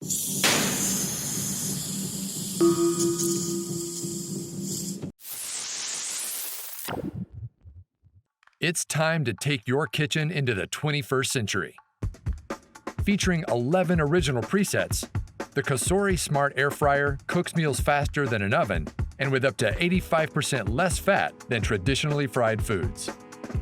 It's time to take your kitchen into the 21st century. Featuring 11 original presets, the Cosori Smart Air Fryer cooks meals faster than an oven and with up to 85% less fat than traditionally fried foods.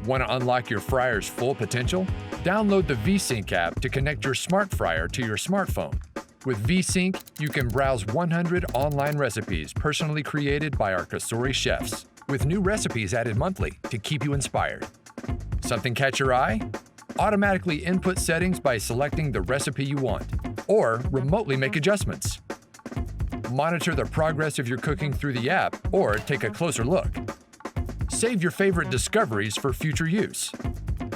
Want to unlock your fryer's full potential? Download the VSync app to connect your smart fryer to your smartphone. With VSync, you can browse 100 online recipes personally created by our Cosori chefs, with new recipes added monthly to keep you inspired. Something catch your eye? Automatically input settings by selecting the recipe you want, or remotely make adjustments. Monitor the progress of your cooking through the app, or take a closer look. Save your favorite discoveries for future use,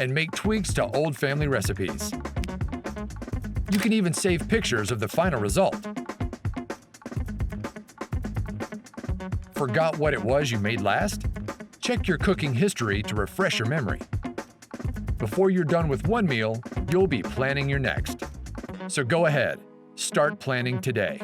and make tweaks to old family recipes. You can even save pictures of the final result. Forgot what it was you made last? Check your cooking history to refresh your memory. Before you're done with one meal, you'll be planning your next. So go ahead, start planning today.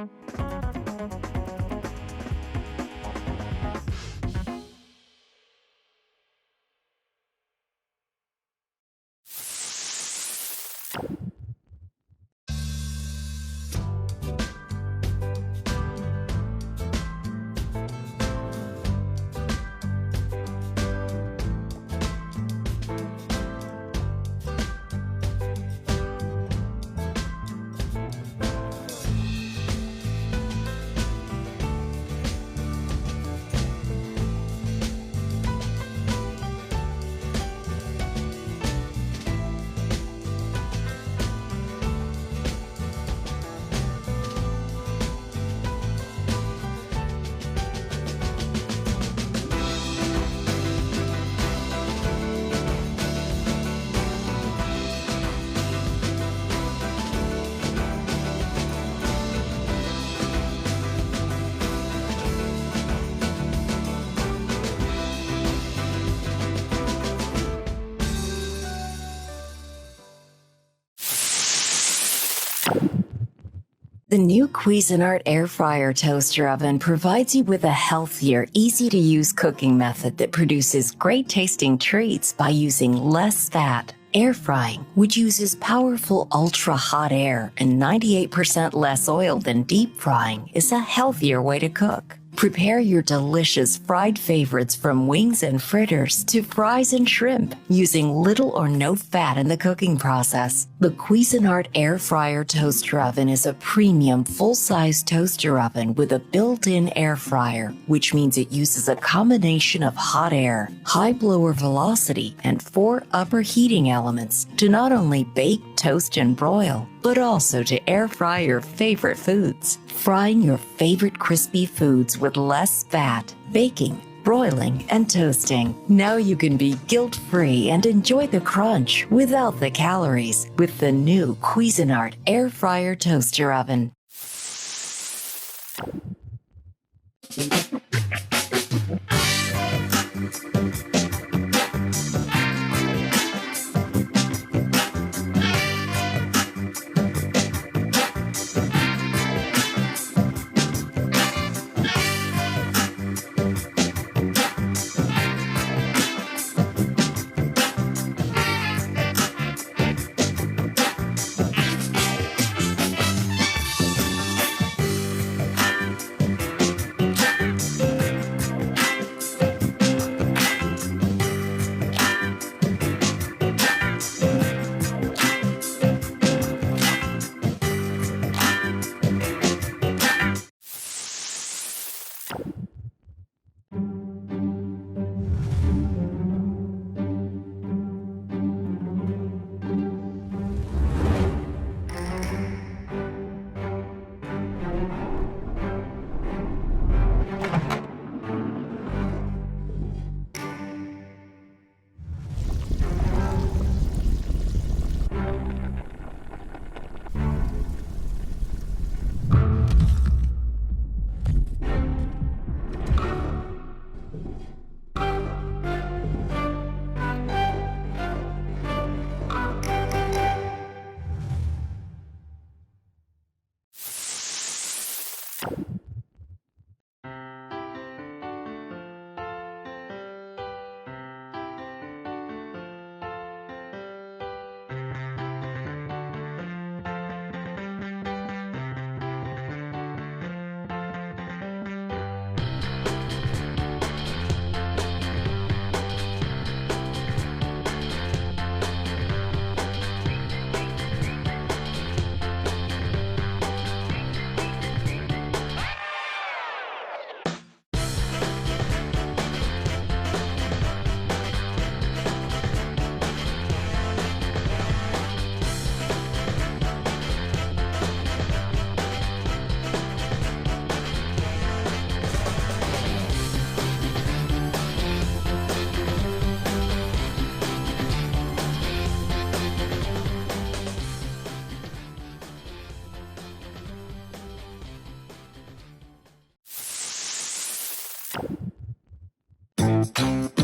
The new Cuisinart Air Fryer Toaster Oven provides you with a healthier, easy-to-use cooking method that produces great-tasting treats by using less fat. Air frying, which uses powerful ultra-hot air and 98% less oil than deep frying, is a healthier way to cook. Prepare your delicious fried favorites from wings and fritters to fries and shrimp using little or no fat in the cooking process. The Cuisinart Air Fryer Toaster Oven is a premium full-size toaster oven with a built-in air fryer, which means it uses a combination of hot air, high blower velocity, and 4 upper heating elements to not only bake, toast, and broil, but also to air fry your favorite foods. Frying your favorite crispy foods with less fat, baking, broiling, and toasting. Now you can be guilt-free and enjoy the crunch without the calories with the new Cuisinart Air Fryer Toaster Oven. Bye.